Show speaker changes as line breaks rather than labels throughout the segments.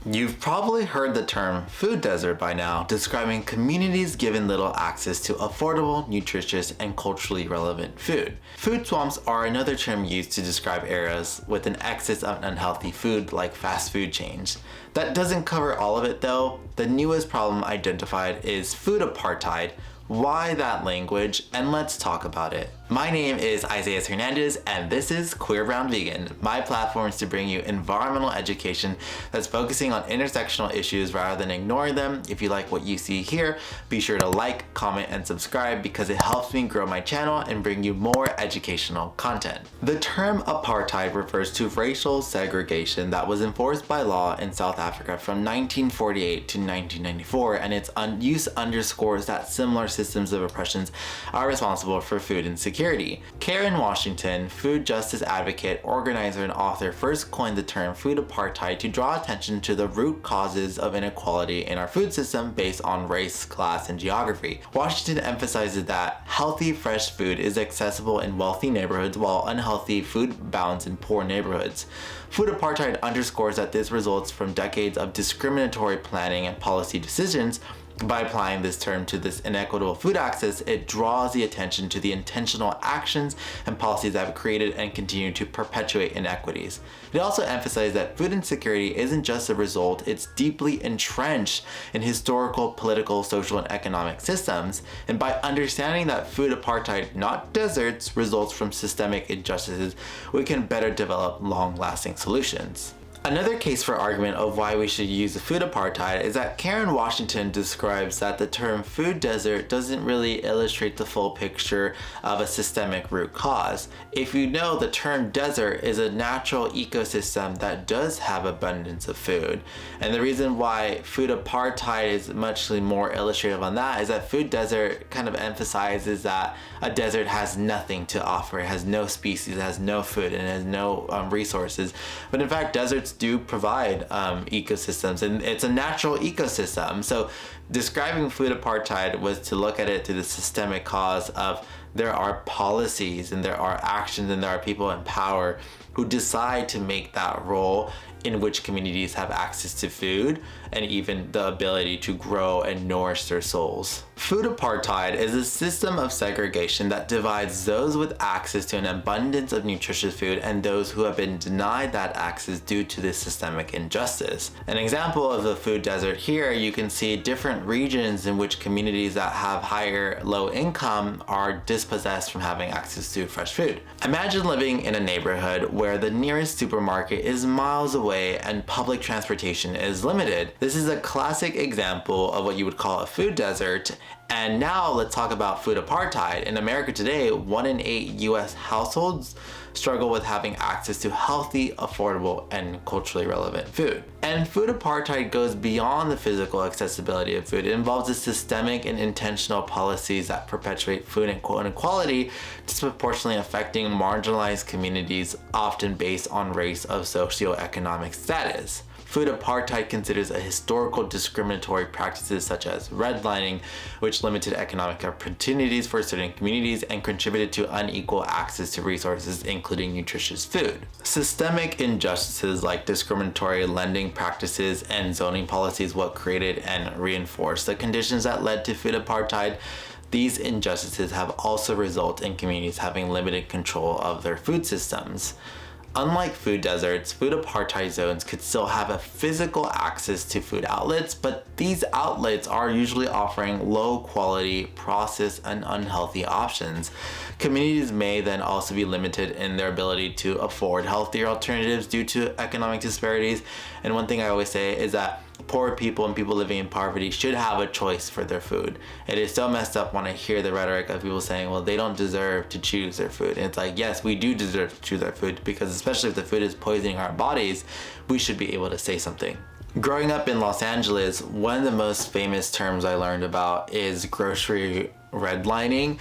You've probably heard the term food desert by now, describing communities given little access to affordable, nutritious, and culturally relevant food. Food swamps are another term used to describe areas with an excess of unhealthy food like fast food chains. That doesn't cover all of it though. The newest problem identified is food apartheid. Why that language? And let's talk about it. My name is Isaias Hernandez, and this is Queer Brown Vegan. My platform is to bring you environmental education that's focusing on intersectional issues rather than ignoring them. If you like what you see here, be sure to like, comment, and subscribe because it helps me grow my channel and bring you more educational content. The term apartheid refers to racial segregation that was enforced by law in South Africa from 1948 to 1994, and its use underscores that similar systems of oppressions are responsible for food insecurity. Karen Washington, food justice advocate, organizer, and author, first coined the term food apartheid to draw attention to the root causes of inequality in our food system based on race, class, and geography. Washington emphasizes that healthy, fresh food is accessible in wealthy neighborhoods while unhealthy food abounds in poor neighborhoods. Food apartheid underscores that this results from decades of discriminatory planning and policy decisions. By applying this term to this inequitable food access, it draws the attention to the intentional actions and policies that have created and continue to perpetuate inequities. It also emphasizes that food insecurity isn't just a result, it's deeply entrenched in historical, political, social, and economic systems. And by understanding that food apartheid, not deserts, results from systemic injustices, we can better develop long-lasting solutions. Another case for argument of why we should use the food apartheid is that Karen Washington describes that the term food desert doesn't really illustrate the full picture of a systemic root cause. If you know, the term desert is a natural ecosystem that does have abundance of food. And the reason why food apartheid is much more illustrative on that is that food desert kind of emphasizes that a desert has nothing to offer. It has no species, it has no food, and it has no resources. But in fact, deserts do provide ecosystems, and it's a natural ecosystem. So describing food apartheid was to look at it through the systemic cause of there are policies and there are actions and there are people in power who decide to make that role in which communities have access to food and even the ability to grow and nourish their souls. Food apartheid is a system of segregation that divides those with access to an abundance of nutritious food and those who have been denied that access due to this systemic injustice. An example of the food desert here, you can see different regions in which communities that have higher low income are dispossessed from having access to fresh food. Imagine living in a neighborhood where the nearest supermarket is miles away and public transportation is limited. This is a classic example of what you would call a food desert. And now let's talk about food apartheid. In America today, 1 in 8 US households struggle with having access to healthy, affordable, and culturally relevant food. And food apartheid goes beyond the physical accessibility of food. It involves the systemic and intentional policies that perpetuate food inequality, disproportionately affecting marginalized communities, often based on race of socioeconomic status. Food apartheid considers a historical discriminatory practices such as redlining, which limited economic opportunities for certain communities and contributed to unequal access to resources, including nutritious food. Systemic injustices like discriminatory lending practices and zoning policies what created and reinforced the conditions that led to food apartheid. These injustices have also resulted in communities having limited control of their food systems. Unlike food deserts, food apartheid zones could still have a physical access to food outlets, but these outlets are usually offering low quality, processed, and unhealthy options. Communities may then also be limited in their ability to afford healthier alternatives due to economic disparities. And one thing I always say is that poor people and people living in poverty should have a choice for their food. It is so messed up when I hear the rhetoric of people saying, well, they don't deserve to choose their food. And it's like, yes, we do deserve to choose our food, because especially if the food is poisoning our bodies, we should be able to say something. Growing up in Los Angeles, one of the most famous terms I learned about is grocery redlining.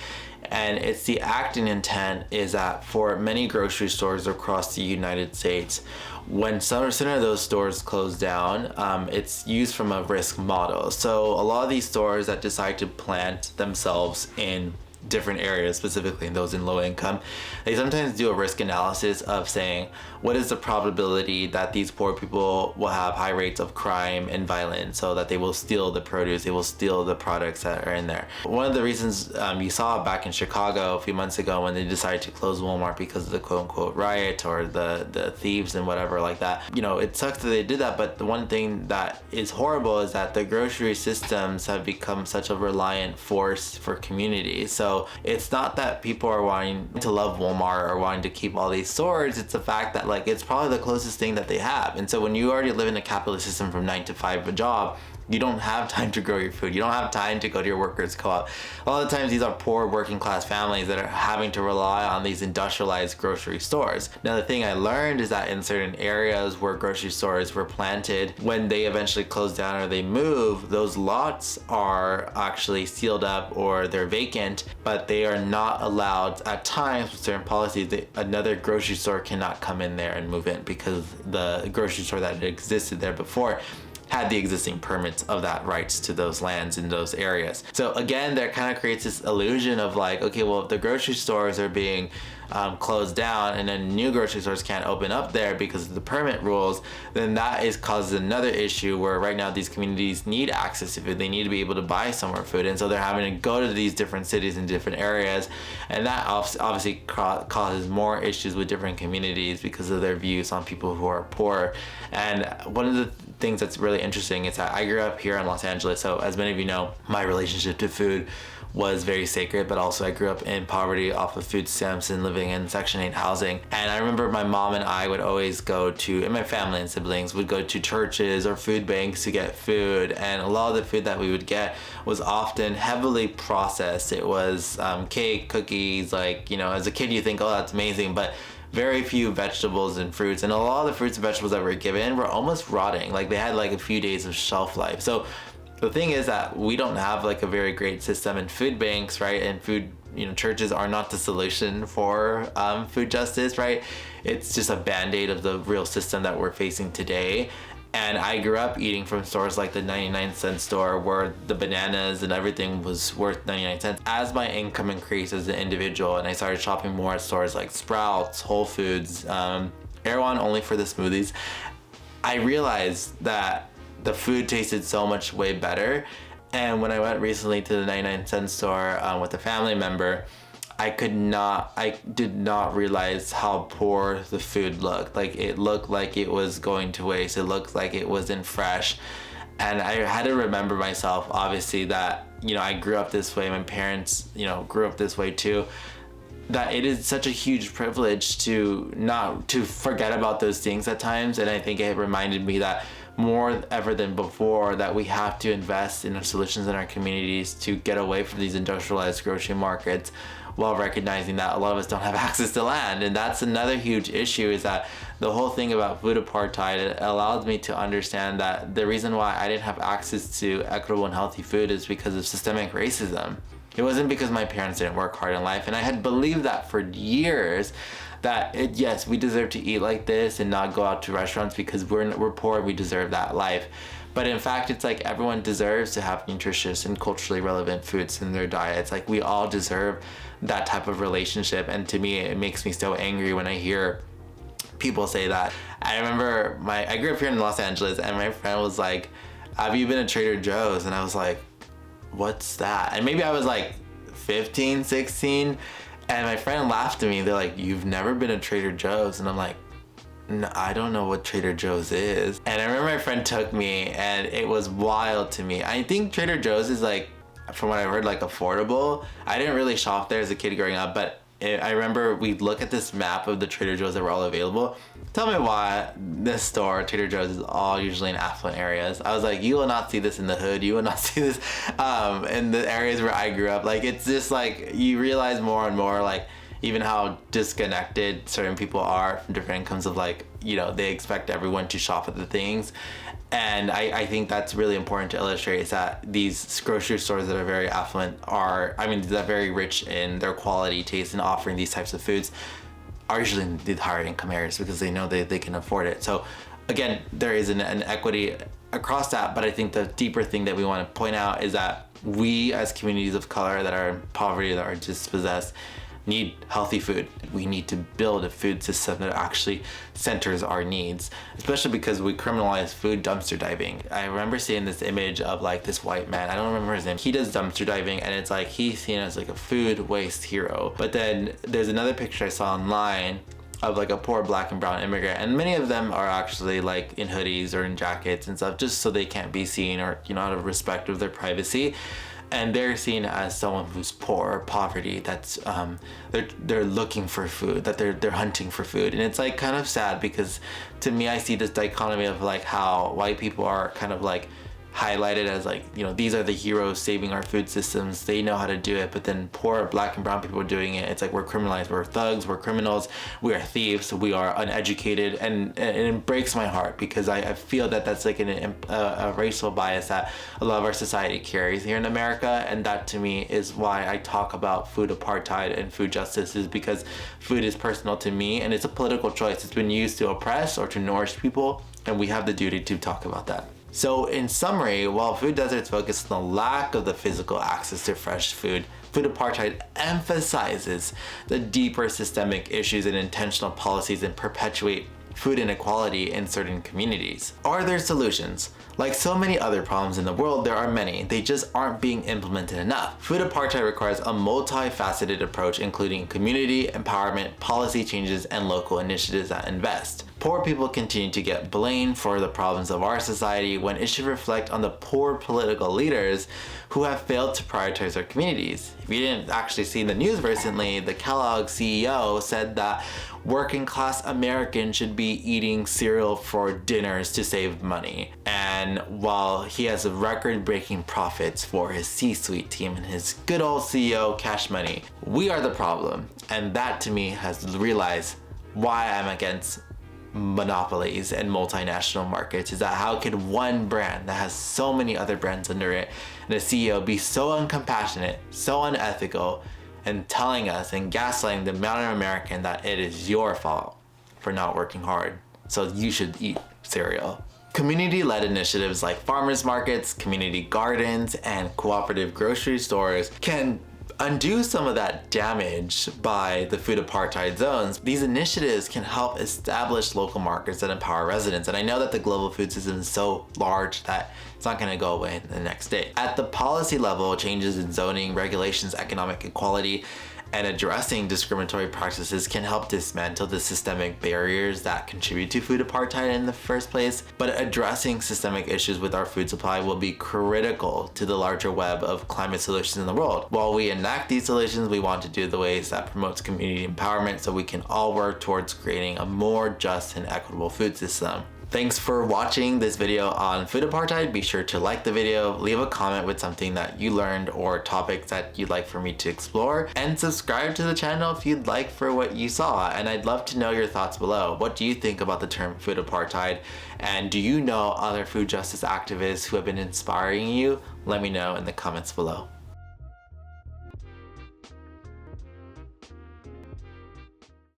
And it's the act and intent is that for many grocery stores across the United States, when some of those stores close down, it's used from a risk model. So a lot of these stores that decide to plant themselves in different areas, specifically those in low income, they sometimes do a risk analysis of saying, what is the probability that these poor people will have high rates of crime and violence, so that they will steal the produce, they will steal the products that are in there. One of the reasons you saw back in Chicago a few months ago when they decided to close Walmart because of the quote-unquote riot or the thieves and whatever like that, it sucks that they did that, but the one thing that is horrible is that the grocery systems have become such a reliant force for communities. So it's not that people are wanting to love Walmart or wanting to keep all these stores, it's the fact that like it's probably the closest thing that they have. And so when you already live in a capitalist system from 9 to 5 a job, you don't have time to grow your food. You don't have time to go to your workers' co-op. A lot of times these are poor working class families that are having to rely on these industrialized grocery stores. Now the thing I learned is that in certain areas where grocery stores were planted, when they eventually close down or they move, those lots are actually sealed up or they're vacant, but they are not allowed at times with certain policies. Another grocery store cannot come in there and move in because the grocery store that existed there before had the existing permits of that rights to those lands in those areas. So again, that kind of creates this illusion of like, okay, well, if the grocery stores are being closed down and then new grocery stores can't open up there because of the permit rules, then that causes another issue where right now these communities need access to food. They need to be able to buy somewhere food, and so they're having to go to these different cities and different areas, and that obviously causes more issues with different communities because of their views on people who are poor. And one of the things that's really interesting is that I grew up here in Los Angeles, so as many of you know, my relationship to food was very sacred, but also I grew up in poverty off of food stamps and living in Section 8 housing. And I remember my mom and I would always go to, and my family and siblings would go to churches or food banks to get food, and a lot of the food that we would get was often heavily processed. It was cake, cookies, like, as a kid you think, oh, that's amazing, but very few vegetables and fruits, and a lot of the fruits and vegetables that were given were almost rotting. Like they had like a few days of shelf life. So the thing is that we don't have like a very great system in food banks, right? And food, churches are not the solution for food justice, right? It's just a band-aid of the real system that we're facing today. And I grew up eating from stores like the 99-cent store where the bananas and everything was worth 99 cents. As my income increased as an individual and I started shopping more at stores like Sprouts, Whole Foods, Erewhon only for the smoothies, I realized that the food tasted so much way better. And when I went recently to the 99-cent store with a family member, I did not realize how poor the food looked. Like it looked like it was going to waste. It looked like it wasn't fresh. And I had to remember myself, obviously, that, I grew up this way. My parents, grew up this way too. That it is such a huge privilege to not to forget about those things at times. And I think it reminded me that more ever than before that we have to invest in solutions in our communities to get away from these industrialized grocery markets, while recognizing that a lot of us don't have access to land. And that's another huge issue, is that the whole thing about food apartheid, it allowed me to understand that the reason why I didn't have access to equitable and healthy food is because of systemic racism. It wasn't because my parents didn't work hard in life. And I had believed that for years, that yes, we deserve to eat like this and not go out to restaurants because we're poor and we deserve that life. But in fact, it's like everyone deserves to have nutritious and culturally relevant foods in their diets. Like we all deserve that type of relationship. And to me, it makes me so angry when I hear people say that. I remember I grew up here in Los Angeles, and my friend was like, have you been to Trader Joe's? And I was like, what's that? And maybe I was like 15, 16. And my friend laughed at me. They're like, you've never been to Trader Joe's? And I'm like, no, I don't know what Trader Joe's is. And I remember my friend took me, and it was wild to me. I think Trader Joe's is like, from what I heard, like affordable. I didn't really shop there as a kid growing up, but I remember we'd look at this map of the Trader Joe's that were all available. Tell me why this store, Trader Joe's, is all usually in affluent areas. I was like, you will not see this in the hood. You will not see this in the areas where I grew up. Like, it's just like, you realize more and more, like, even how disconnected certain people are from different incomes of, like, they expect everyone to shop at the things. And I think that's really important to illustrate, is that these grocery stores that are very affluent they're very rich in their quality, taste, and offering these types of foods, are usually in the higher income areas because they know they can afford it. So again, there is an equity across that, but I think the deeper thing that we want to point out is that we as communities of color that are in poverty, that are dispossessed, need healthy food. We need to build a food system that actually centers our needs, especially because we criminalize food dumpster diving. I remember seeing this image of like this white man, I don't remember his name. He does dumpster diving, and it's like he's seen as like a food waste hero. But then there's another picture I saw online of like a poor black and brown immigrant, and many of them are actually like in hoodies or in jackets and stuff, just so they can't be seen, or out of respect of their privacy. And they're seen as someone who's poor or poverty, that's they're looking for food, that they're hunting for food. And it's like kind of sad, because to me, I see this dichotomy of like how white people are kind of like highlighted as like, these are the heroes saving our food systems, they know how to do it. But then poor black and brown people are doing it, it's like we're criminalized, we're thugs, we're criminals, we are thieves, we are uneducated. And it breaks my heart, because I feel that that's like a racial bias that a lot of our society carries here in America. And that to me is why I talk about food apartheid and food justice, is because food is personal to me, and it's a political choice. It's been used to oppress or to nourish people, and we have the duty to talk about that. So in summary, while food deserts focus on the lack of the physical access to fresh food, food apartheid emphasizes the deeper systemic issues and intentional policies that perpetuate food inequality in certain communities. Are there solutions? Like so many other problems in the world, there are many. They just aren't being implemented enough. Food apartheid requires a multifaceted approach, including community empowerment, policy changes, and local initiatives that invest. Poor people continue to get blamed for the problems of our society, when it should reflect on the poor political leaders who have failed to prioritize their communities. If you didn't actually see the news recently, the Kellogg CEO said that working class Americans should be eating cereal for dinners to save money. And while he has record-breaking profits for his C-suite team and his good old CEO cash money, we are the problem. And that to me has realized why I'm against monopolies and multinational markets, is that how could one brand that has so many other brands under it, and a CEO be so uncompassionate, so unethical, and telling us and gaslighting the modern American that it is your fault for not working hard, so you should eat cereal. Community-led initiatives like farmers markets, community gardens, and cooperative grocery stores can undo some of that damage by the food apartheid zones. These initiatives can help establish local markets that empower residents. And I know that the global food system is so large that it's not going to go away the next day. At the policy level, changes in zoning, regulations, economic equality, and addressing discriminatory practices can help dismantle the systemic barriers that contribute to food apartheid in the first place. But addressing systemic issues with our food supply will be critical to the larger web of climate solutions in the world. While we enact these solutions, we want to do the ways that promotes community empowerment, so we can all work towards creating a more just and equitable food system. Thanks for watching this video on food apartheid. Be sure to like the video, leave a comment with something that you learned or topics that you'd like for me to explore, and subscribe to the channel if you'd like for what you saw. And I'd love to know your thoughts below. What do you think about the term food apartheid? And do you know other food justice activists who have been inspiring you? Let me know in the comments below.